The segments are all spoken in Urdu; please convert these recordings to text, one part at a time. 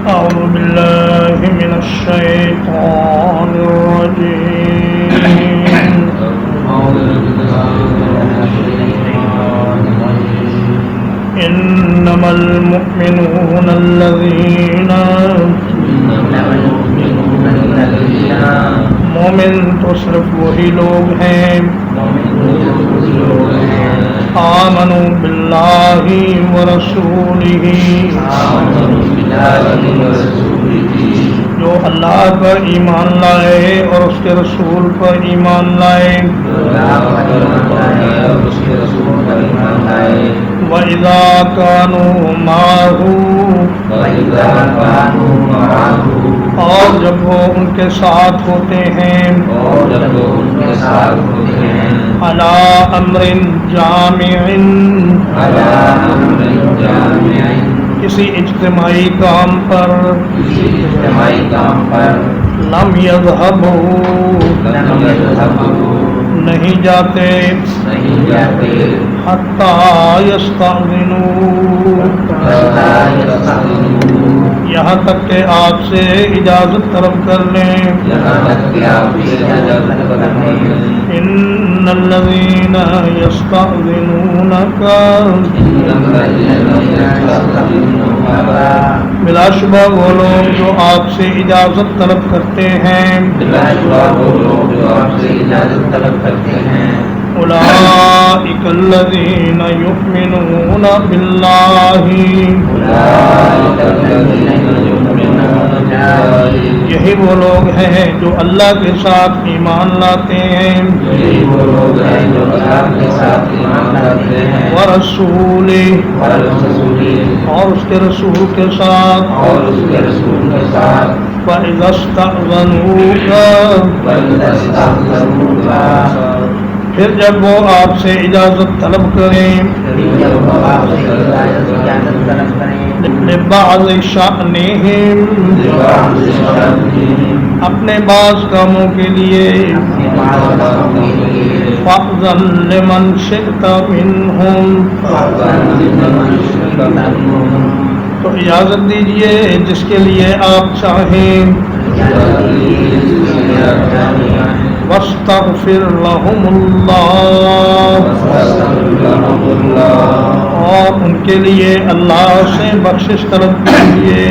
أعوذ بالله من الشيطان الرجيم إنما المؤمنون الذين مومن تو صرف وہی لوگ ہیں آمنوا باللہ ورسولہ جو اللہ پر ایمان لائے اور اس کے رسول پر ایمان لائے وَإِذَا كَانُوا مَعَهُ اور جب وہ ان کے ساتھ ہوتے ہیں عَلَىٰ أَمْرٍ جَامِعٍ کسی اجتماعی کام پر لم يذهبوا نہیں جاتے حتی یستأذنوا یہاں تک کہ آپ سے اجازت طلب کر لیں ان الذین یستأذنونک بلا شبہ وہ لوگ جو آپ سے اجازت طلب کرتے ہیں اولئک الذین یؤمنون باللہ یہی وہ لوگ ہیں جو اللہ کے ساتھ ایمان لاتے ہیں ورسولہ اور اس کے رسول کے ساتھ وَإِذَا اسْتَأْذَنُوكَ پھر جب وہ آپ سے اجازت طلب کریں لِبَعْضِ شَأْنِهِمْ اپنے بعض کاموں کے لیے فَأْذَن لِمَنْ شِئْتَ مِنْهُمْ تو اجازت دیجئے جس کے لیے آپ چاہیں وَاسْتَغْفِرْ لَهُمُ اللَّهُ اور ان کے لیے اللہ سے بخشش طلب کیجیے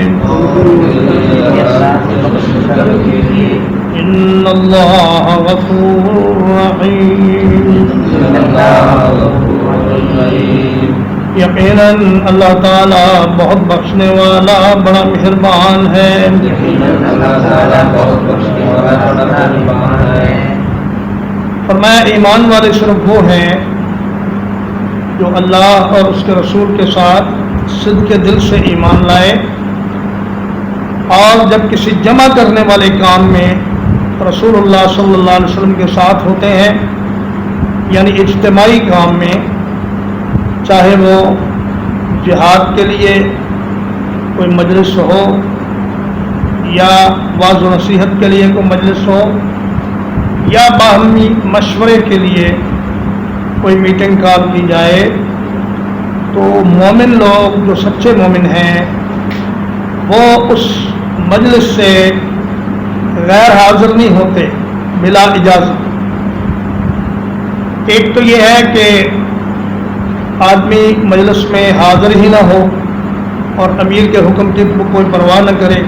ان اللہ غفور رحیم یقیناً اللہ تعالیٰ بہت بخشنے والا بڑا مہربان ہے فرمایا ایمان والے صرف وہ ہیں جو اللہ اور اس کے رسول کے ساتھ صدق دل سے ایمان لائے اور جب کسی جمع کرنے والے کام میں رسول اللہ صلی اللہ علیہ وسلم کے ساتھ ہوتے ہیں یعنی اجتماعی کام میں چاہے وہ جہاد کے لیے کوئی مجلس ہو یا واعظ و نصیحت کے لیے کوئی مجلس ہو یا باہمی مشورے کے لیے کوئی میٹنگ کال کی جائے تو مومن لوگ جو سچے مومن ہیں وہ اس مجلس سے غیر حاضر نہیں ہوتے بلا اجازت. ایک تو یہ ہے کہ آدمی مجلس میں حاضر ہی نہ ہو اور امیر کے حکم کی کوئی پرواہ نہ کرے،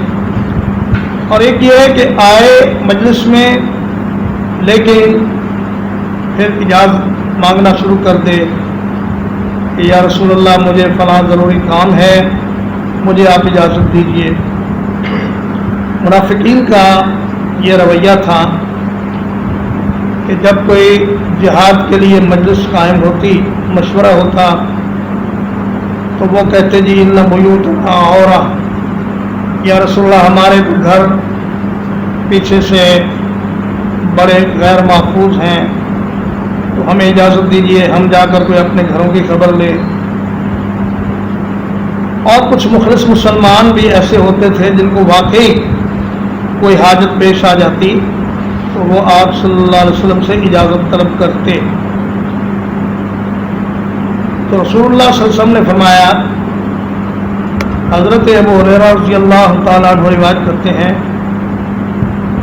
اور ایک یہ ہے کہ آئے مجلس میں لیکن پھر اجازت مانگنا شروع کر دے کہ یا رسول اللہ مجھے فلاں ضروری کام ہے، مجھے آپ اجازت دیجیے. منافقین کا یہ رویہ تھا کہ جب کوئی جہاد کے لیے مجلس قائم ہوتی، مشورہ ہوتا، تو وہ کہتے جی ان بیوتنا عورہ، یا رسول اللہ ہمارے گھر پیچھے سے بڑے غیر محفوظ ہیں تو ہمیں اجازت دیجیے ہم جا کر کوئی اپنے گھروں کی خبر لے. اور کچھ مخلص مسلمان بھی ایسے ہوتے تھے جن کو واقعی کوئی حاجت پیش آ جاتی تو وہ آپ صلی اللہ علیہ وسلم سے اجازت طلب کرتے. تو رسول اللہ صلی اللہ علیہ وسلم نے فرمایا حضرت ابو ہریرہ رضی اللہ تعالیٰ عنہ روایت کرتے ہیں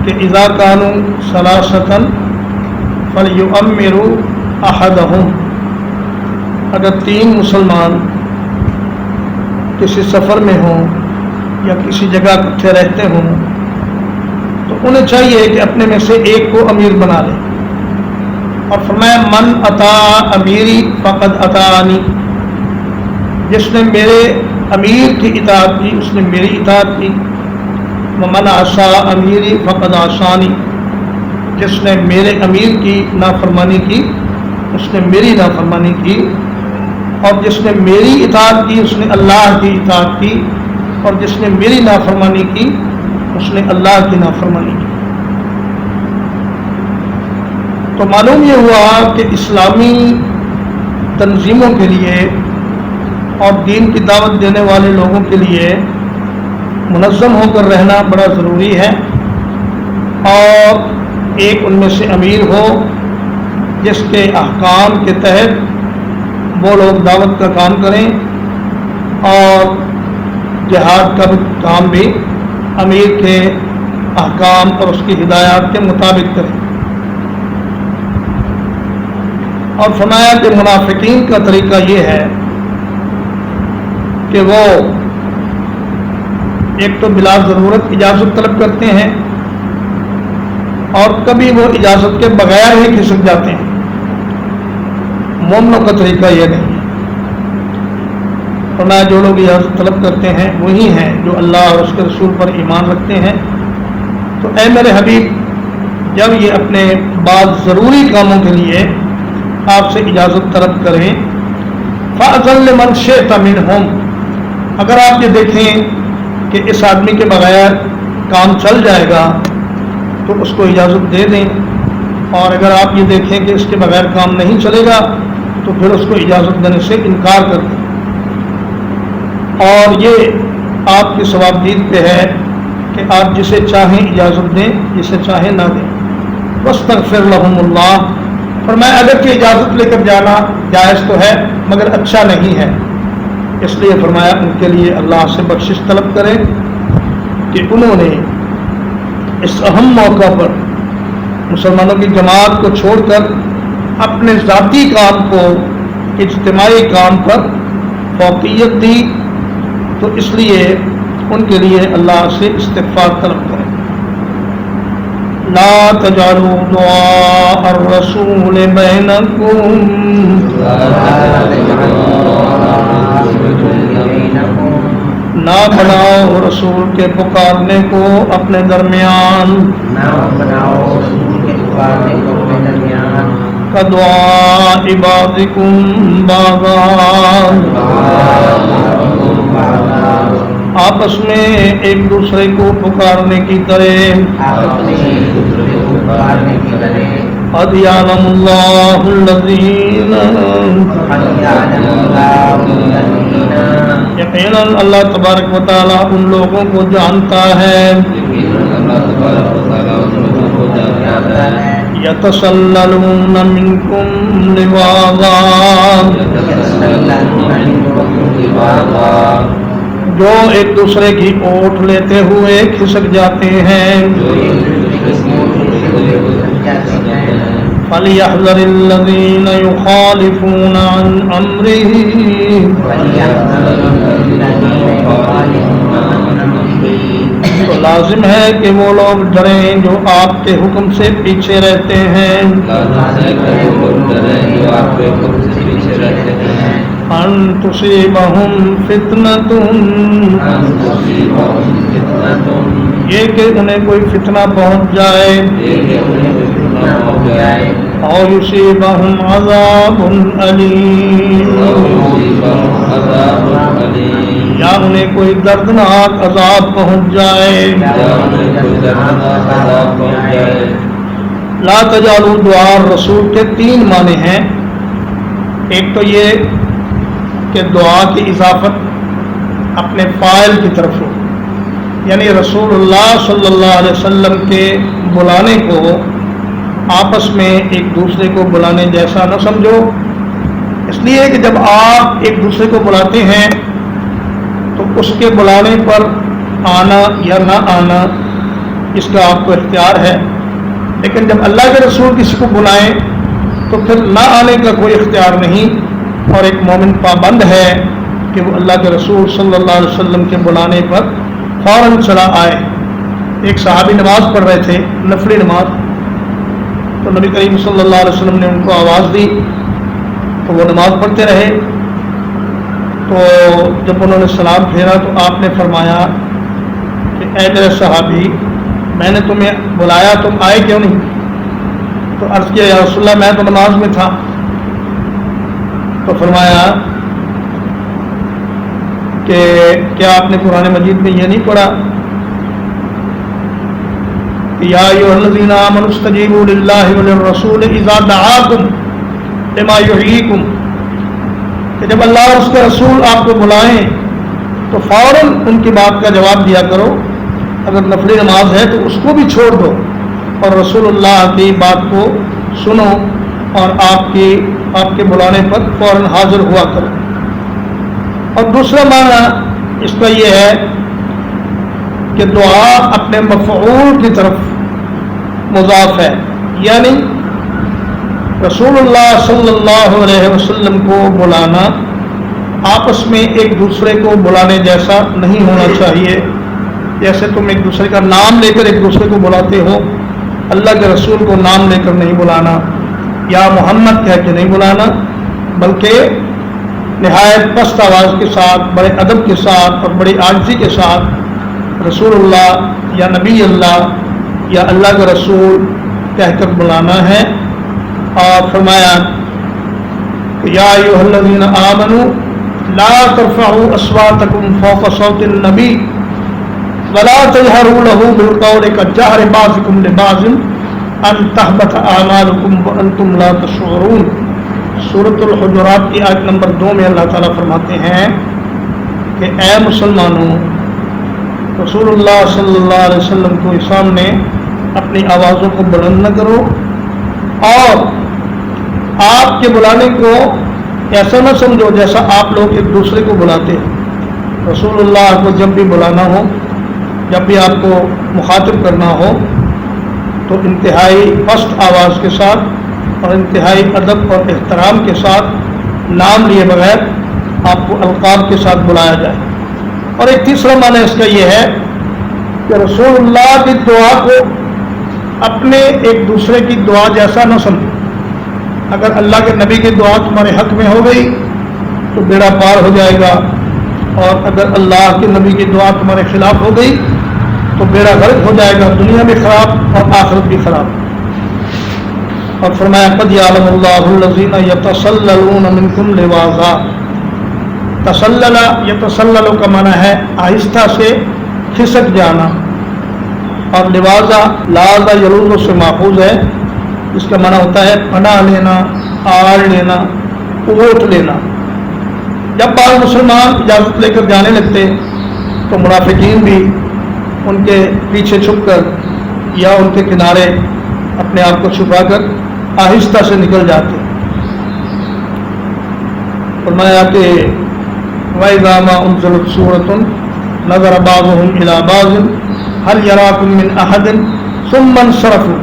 کہ اذا کانوا ثلاثۃ فلیؤمروا احدهم، اگر 3 مسلمان کسی سفر میں ہوں یا کسی جگہ اکٹھے رہتے ہوں تو انہیں چاہیے کہ اپنے میں سے ایک کو امیر بنا لیں، اور فرمایا من اطاع امیری فقد اطاعنی، جس نے میرے امیر کی اطاعت کی اس نے میری اطاعت کی، ومن عصا امیری فقد عصانی، جس نے میرے امیر کی نافرمانی کی اس نے میری نافرمانی کی، اور جس نے میری اطاعت کی اس نے اللہ کی اطاعت کی، اور جس نے میری نافرمانی کی اس نے اللہ کی نافرمانی کی۔ تو معلوم یہ ہوا کہ اسلامی تنظیموں کے لیے اور دین کی دعوت دینے والے لوگوں کے لیے منظم ہو کر رہنا بڑا ضروری ہے، اور ایک ان میں سے امیر ہو جس کے احکام کے تحت وہ لوگ دعوت کا کام کریں، اور جہاد کا کام بھی امیر کے احکام اور اس کی ہدایات کے مطابق کریں۔ اور فرمایا کہ منافقین کا طریقہ یہ ہے کہ وہ ایک تو بلا ضرورت اجازت طلب کرتے ہیں، اور کبھی وہ اجازت کے بغیر ہی کھسک جاتے ہیں۔ مومنوں کا طریقہ یہ نہیں ہے۔ فرمایا جو لوگ اجازت طلب کرتے ہیں وہی ہیں جو اللہ اور اس کے رسول پر ایمان رکھتے ہیں۔ تو اے میرے حبیب، جب یہ اپنے بعض ضروری کاموں کے لیے آپ سے اجازت طلب کریں، فَأَذَن لِمَنْ شِئْتَ مِنْهُمْ، اگر آپ یہ دیکھیں کہ اس آدمی کے بغیر کام چل جائے گا تو اس کو اجازت دے دیں، اور اگر آپ یہ دیکھیں کہ اس کے بغیر کام نہیں چلے گا تو پھر اس کو اجازت دینے سے انکار کر دیں۔ اور یہ آپ کی ثوابدید پہ ہے کہ آپ جسے چاہیں اجازت دیں، جسے چاہیں نہ دیں۔ وَاسْتَغْفِرْ لَهُمُ اللَّهُ، فرمایا اگرچہ اجازت لے کر جانا جائز تو ہے مگر اچھا نہیں ہے، اس لیے فرمایا ان کے لیے اللہ سے بخشش طلب کریں کہ انہوں نے اس اہم موقع پر مسلمانوں کی جماعت کو چھوڑ کر اپنے ذاتی کام کو اجتماعی کام پر فوقیت دی، تو اس لیے ان کے لیے اللہ سے استغفار طلب کریں۔ لا تجعلوا دعاء الرسول بینکم، نہ بناؤ رسول کے پکارنے کو اپنے درمیان، کدعاء بعضکم بعضا، آپس میں ایک دوسرے کو پکارنے کی طرح۔ قد یعلم اللہ الذین، یقیناً اللہ تبارک و تعالیٰ ان لوگوں کو جانتا ہے، یتسللون منکم لواظا، جو ایک دوسرے کی اوٹ لیتے ہوئے کھسک جاتے ہیں۔ فَلْيَحْذَرِ الَّذِينَ يُخَالِفُونَ عَنْ أَمْرِهِ، تو لازم ہے کہ وہ لوگ ڈریں جو آپ کے حکم سے پیچھے رہتے ہیں۔ ان تصیبہم فتنۃ، یہ کہ انہیں کوئی فتنہ پہنچ جائے، او یصیبہم عذاب علیم، یا انہیں کوئی دردناک عذاب پہنچ جائے۔ لا تجعلوا دعاء الرسول کے 3 معنی ہیں۔ ایک تو یہ کہ دعا کی اضافت اپنے فاعل کی طرف ہو، یعنی رسول اللہ صلی اللہ علیہ وسلم کے بلانے کو آپس میں ایک دوسرے کو بلانے جیسا نہ سمجھو، اس لیے کہ جب آپ ایک دوسرے کو بلاتے ہیں تو اس کے بلانے پر آنا یا نہ آنا اس کا آپ کو اختیار ہے، لیکن جب اللہ کے رسول کسی کو بلائیں تو پھر نہ آنے کا کوئی اختیار نہیں، اور ایک مومن پابند ہے کہ وہ اللہ کے رسول صلی اللہ علیہ وسلم کے بلانے پر فوراً چلا آئے۔ ایک صحابی نماز پڑھ رہے تھے، نفلی نماز، تو نبی کریم صلی اللہ علیہ وسلم نے ان کو آواز دی تو وہ نماز پڑھتے رہے۔ تو جب انہوں نے سلام پھیرا تو آپ نے فرمایا کہ اے میرے صحابی، میں نے تمہیں بلایا، تم آئے کیوں نہیں؟ تو عرض کیا یا رسول اللہ میں تو نماز میں تھا۔ تو فرمایا کہ کیا آپ نے قرآن مجید میں یہ نہیں پڑھا کہ یا ایھا الذین آمنوا استجیبوا للہ وللرسول اذا دعاکم لما یحییکم، کہ جب اللہ اور اس کے رسول آپ کو بلائیں تو فوراً ان کی بات کا جواب دیا کرو، اگر نفلی نماز ہے تو اس کو بھی چھوڑ دو اور رسول اللہ کی بات کو سنو اور آپ کے بلانے پر فوراً حاضر ہوا کرو۔ اور دوسرا معنی اس کا یہ ہے کہ دعا اپنے مفعول کی طرف مضاف ہے، یعنی رسول اللہ صلی اللہ علیہ وسلم کو بلانا آپس میں ایک دوسرے کو بلانے جیسا نہیں ہونا چاہیے۔ جیسے تم ایک دوسرے کا نام لے کر ایک دوسرے کو بلاتے ہو، اللہ کے رسول کو نام لے کر نہیں بلانا یا محمد کہہ کے نہیں بلانا، بلکہ نہایت پست آواز کے ساتھ، بڑے ادب کے ساتھ اور بڑی عاجزی کے ساتھ رسول اللہ یا نبی اللہ یا اللہ کا رسول کہہ کر بلانا ہے۔ اور فرمایا کہ یا ایھا الذین آمنوا لا ترفعوا اصواتکم فوق صوت النبی ولا تجهروا له بالقول كجهر بعضكم لبعض ان تحبط اعمالكم وانتم لا تشعرون۔ سورۃ الحجرات کی آیت نمبر 2 میں اللہ تعالیٰ فرماتے ہیں کہ اے مسلمانوں، رسول اللہ صلی اللہ علیہ وسلم کے سامنے اپنی آوازوں کو بلند نہ کرو، اور آپ کے بلانے کو ایسا نہ سمجھو جیسا آپ لوگ ایک دوسرے کو بلاتے ہیں۔ رسول اللہ کو جب بھی بلانا ہو، جب بھی آپ کو مخاطب کرنا ہو تو انتہائی پست آواز کے ساتھ اور انتہائی ادب اور احترام کے ساتھ نام لیے بغیر آپ کو القاب کے ساتھ بلایا جائے۔ اور ایک تیسرا معنی اس کا یہ ہے کہ رسول اللہ کی دعا کو اپنے ایک دوسرے کی دعا جیسا نہ سمجھو۔ اگر اللہ کے نبی کی دعا تمہارے حق میں ہو گئی تو بیڑا پار ہو جائے گا، اور اگر اللہ کے نبی کی دعا تمہارے خلاف ہو گئی تو بیڑا غرق ہو جائے گا، دنیا بھی خراب اور آخرت بھی خراب۔ اور فرمایا قد یعلم اللہ الذین یتسللون منکم لواذا۔ تسلل، یتسلل کا معنی ہے آہستہ سے کھسک جانا، اور لواذا لاذا یلوذ سے ماخوذ ہے، اس کا معنی ہوتا ہے پناہ لینا، آڑ لینا، اوٹ لینا۔ جب بعض مسلمان اجازت لے کر جانے لگتے تو منافقین بھی ان کے پیچھے چھپ کر یا ان کے کنارے اپنے آپ کو چھپا کر آہستہ سے نکل جاتے۔ فرمایا کہ وَإِذَا مَا أُنزِلَتْ سُورَةٌ نَظَرَ بَعْضُهُمْ إِلَىٰ بَعْضٍ هَلْ يَرَاكُم مِّنْ أَحَدٍ ثُمَّ انصَرَفُوا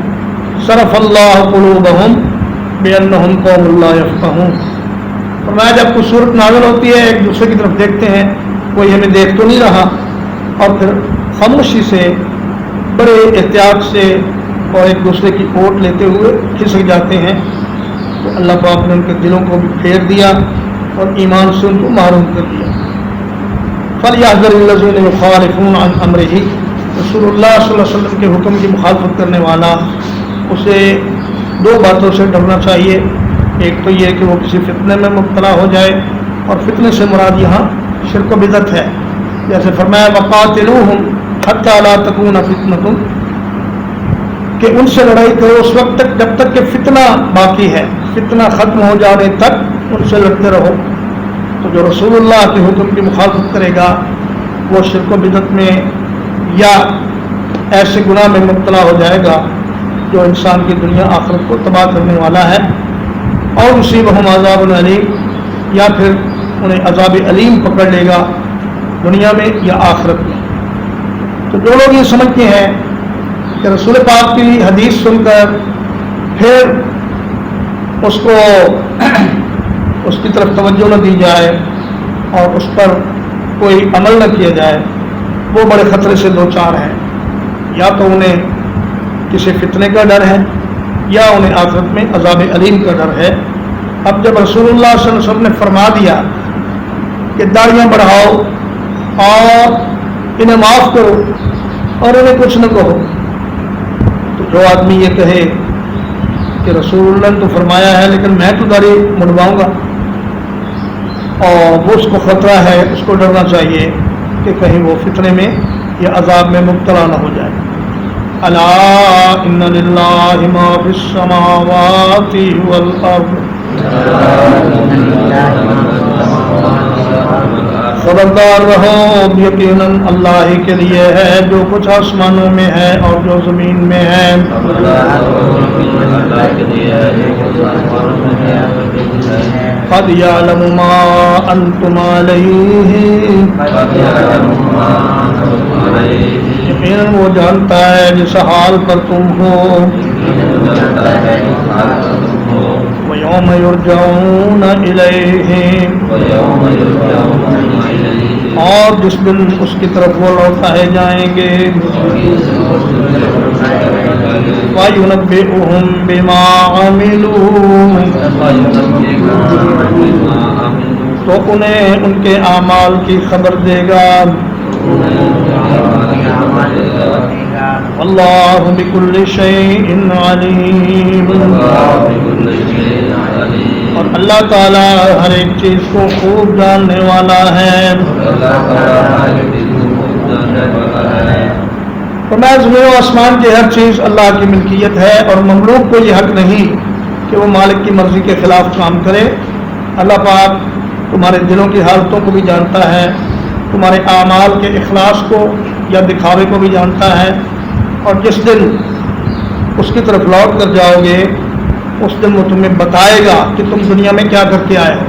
صَرَفَ اللَّهُ قُلُوبَهُمْ بِأَنَّهُمْ قَوْمٌ لَّا يَفْقَهُونَ۔ فرمایا جب کوئی صورت نازل ہوتی ہے ایک دوسرے کی طرف دیکھتے ہیں، کوئی ہمیں دیکھ تو نہیں رہا، اور پھر خاموشی سے بڑے احتیاط سے اور ایک دوسرے کی اوٹ لیتے ہوئے کھسک جاتے ہیں، تو اللہ پاک نے ان کے دلوں کو بھی پھیر دیا اور ایمان سے ان کو محروم کر دیا۔ فَلْيَحْذَرِ الَّذِينَ يُخَالِفُونَ عَنْ أَمْرِهِ۔ رسول اللہ صلی اللہ علیہ وسلم کے حکم کی مخالفت کرنے والا اسے دو باتوں سے ڈرنا چاہیے۔ ایک تو یہ کہ وہ کسی فتنے میں مبتلا ہو جائے، اور فتنے سے مراد یہاں شرک و بدعت ہے، جیسے فرمایا وَقَاتِلُوهُمْ حَتَّىٰ لَا تَكُونَ فِتْنَةٌ، کہ ان سے لڑائی کرو اس وقت تک جب تک کہ فتنہ باقی ہے، فتنہ ختم ہو جانے تک ان سے لڑتے رہو۔ تو جو رسول اللہ کے حکم کی مخالفت کرے گا وہ شرک و بدعت میں یا ایسے گناہ میں مبتلا ہو جائے گا جو انسان کی دنیا آخرت کو تباہ کرنے والا ہے، اور یصیبہم عذاب علیم، یا پھر انہیں عذاب علیم پکڑ لے گا۔ دنیا میں یا آخرت میں. تو جو لوگ یہ سمجھتے ہیں کہ رسول پاک کی حدیث سن کر پھر اس کو اس کی طرف توجہ نہ دی جائے اور اس پر کوئی عمل نہ کیا جائے، وہ بڑے خطرے سے دو چار ہیں. یا تو انہیں کسی فتنے کا ڈر ہے یا انہیں آخرت میں عذاب علیم کا ڈر ہے. اب جب رسول اللہ صلی اللہ علیہ وسلم نے فرما دیا کہ داڑیاں بڑھاؤ اور انہیں معاف کرو اور انہیں کچھ نہ کہو، تو جو آدمی یہ کہے کہ رسول اللہ نے تو فرمایا ہے لیکن میں تو داڑھی منڈواؤں گا، اور وہ اس کو خطرہ ہے، اس کو ڈرنا چاہیے کہ کہیں وہ فتنے میں یا عذاب میں مبتلا نہ ہو جائے. الا ان للہ ما فی السماوات والارض، خبردار رہو یقیناً اللہ ہی کے لیے ہے جو کچھ آسمانوں میں ہے اور جو زمین میں ہے. قد یعلم ما انتم علیہ، یقیناً وہ جانتا ہے جس حال پر تم ہو. وَيَوْمَ يُرْجَعُونَ إِلَيْهِ، اور جس دن اس کی طرف وہ لوٹائے جائیں گے. وَيُنَبِّئُهُم بِمَا عَمِلُوا، تو انہیں ان کے اعمال کی خبر دے گا. اللہ بکل شیء علیم، اور اللہ تعالیٰ ہر ایک چیز کو خوب جاننے والا ہے. فرمایا زمین و آسمان کی ہر چیز اللہ کی ملکیت ہے اور مملوک کو یہ حق نہیں کہ وہ مالک کی مرضی کے خلاف کام کرے. اللہ پاک تمہارے دلوں کی حالتوں کو بھی جانتا ہے، تمہارے اعمال کے اخلاص کو یا دکھاوے کو بھی جانتا ہے، اور جس دن اس کی طرف لوٹ کر جاؤ گے اس دن وہ تمہیں بتائے گا کہ تم دنیا میں کیا کر کے آئے ہو.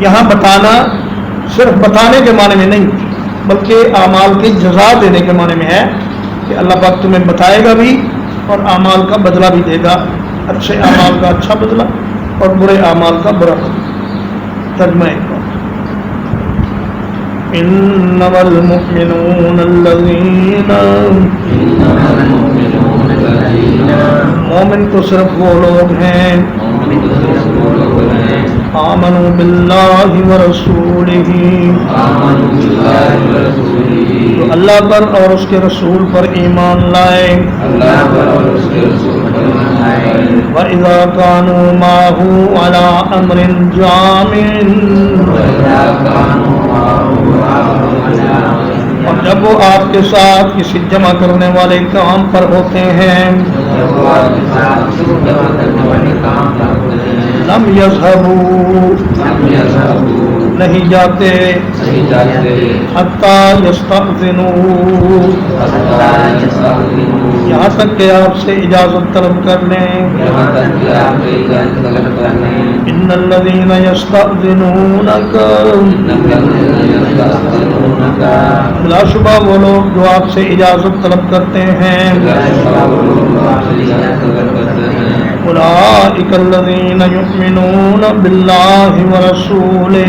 یہاں بتانا صرف بتانے کے معنی میں نہیں بلکہ اعمال کی جزا دینے کے معنی میں ہے کہ اللہ پاک تمہیں بتائے گا بھی اور اعمال کا بدلہ بھی دے گا، اچھے اعمال کا اچھا بدلہ اور برے اعمال کا برا بدلہ. ترجمہ ایک بار، انما المؤمنون الذین، مومن تو صرف وہ لوگ ہیں آمنوا باللہ ورسولہ، جو اللہ پر اور اس کے رسول پر ایمان لائے. وَإِذَا كَانُوا مَعَهُ عَلَىٰ أَمْرٍ جَامِعٍ، اور جب وہ آپ کے ساتھ کسی جمع کرنے والے کام پر ہوتے ہیں. لم یذهبوا، نہیں جاتے. حتی یستأذنوا، یہاں تک کہ آپ سے اجازت طلب کر لیں. ان الذین یستأذنونک، لا شبہ وہ لوگ جو آپ سے اجازت طلب کرتے ہیں. اولئک الذین یؤمنون باللہ ورسولہ،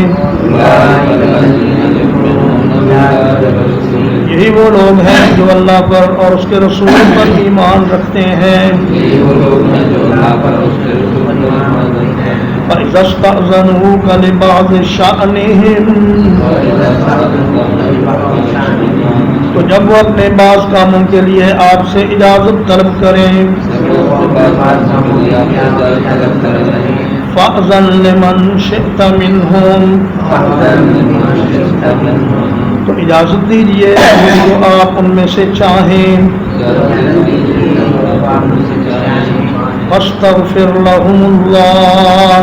یہی وہ لوگ ہیں جو اللہ پر اور اس کے رسول پر ایمان رکھتے ہیں. فَإِذَا اسْتَأْذَنُوكَ لِبَعْضِ شَأْنِهِمْ، تو جب وہ اپنے بعض کاموں کے لیے آپ سے اجازت طلب کریں. فَأْذَن لِمَنْ شِئْتَ مِنْهُمْ، تو اجازت دیجیے جو آپ ان میں سے چاہیں. فَاسْتَغْفِرْ لَهُمُ اللَّهُ،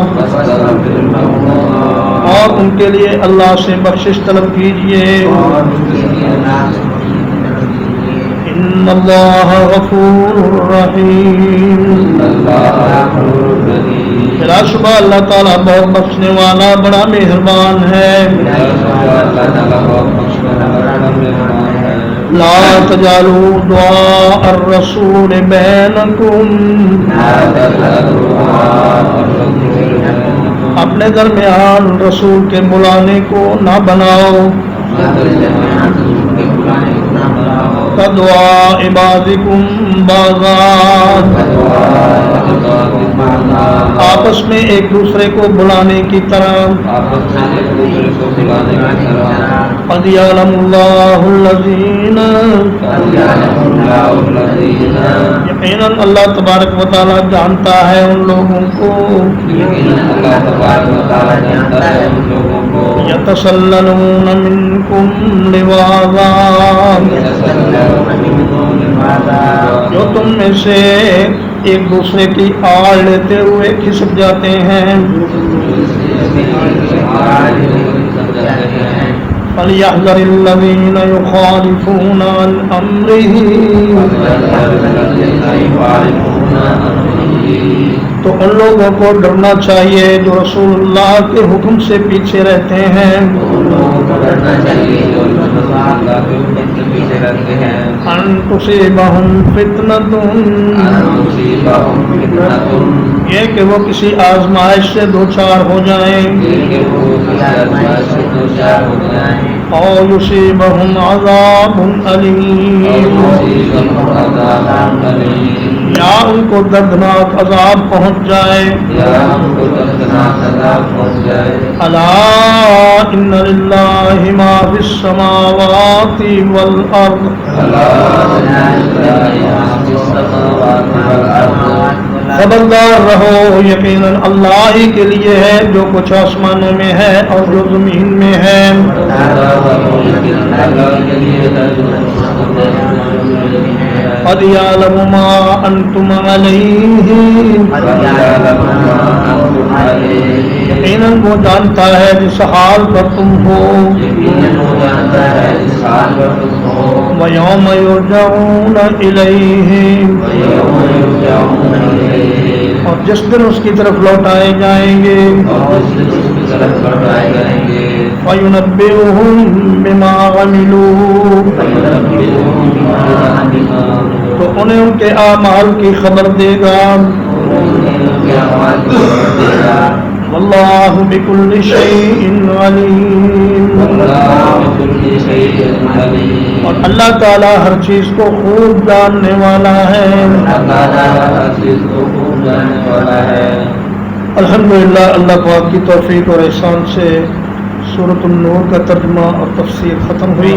اور ان کے لیے اللہ سے بخشش طلب کیجیے. ان اللہ غفور رحیم، بلا شبہ اللہ تعالیٰ بہت بخشنے والا بڑا مہربان ہے. لا تجعلوا دعاء الرسول بینکم، اپنے درمیان رسول کے بلانے کو نہ بناؤ، کدعاء بعضکم بعضا، آپس میں ایک دوسرے کو بلانے کی طرح، قد یعلم اللہ الذین، یقیناً اللہ تبارک و تعالیٰ جانتا ہے ان لوگوں کو، یتسللون منکم لواذا، جو تم میں سے ایک دوسرے کی آڑ لیتے ہوئے کھسک جاتے ہیں، فَلْيَحْذَرِ الَّذِينَ يُخَالِفُونَ عَنْ أَمْرِهِ، تو ان لوگوں کو ڈرنا چاہیے جو رسول اللہ کے حکم سے پیچھے رہتے ہیں، ان تصیبہم فتنۃ، یہ کہ وہ کسی آزمائش سے دوچار ہو جائیں، او یصیبہم عذاب علیم، یا ان کو دردناک عذاب پہنچ جائے، الا ان للہ ما فی السماوات والارض، خبردار رہو یقیناً اللہ ہی کے لیے ہے جو کچھ آسمانوں میں ہے اور جو زمین میں ہے، قد یعلم ما انتم علیہ، یقیناً وہ جانتا ہے جس حال پر تم ہو، وَيَوْمَ يُرْجَعُونَ إِلَيْهِ، اور جس دن اس کی طرف لوٹائے جائیں گے، فَيُنَبِّئُهُم بِمَا عَمِلُوا، تو انہیں ان کے اعمال کی خبر دے گا، واللہ بکل شیء علیم، اور اللہ تعالیٰ ہر چیز کو خوب جاننے والا ہے۔ الحمدللہ اللہ پاک کی توفیق اور احسان سے سورۃ النور کا ترجمہ اور تفسیر ختم ہوئی۔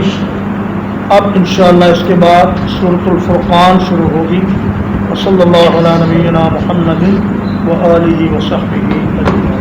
اب انشاءاللہ اس کے بعد سورۃ الفرقان شروع ہوگی۔ وصلی اللہ علی نبینا محمد وآلہ وصحبہ اجمعین۔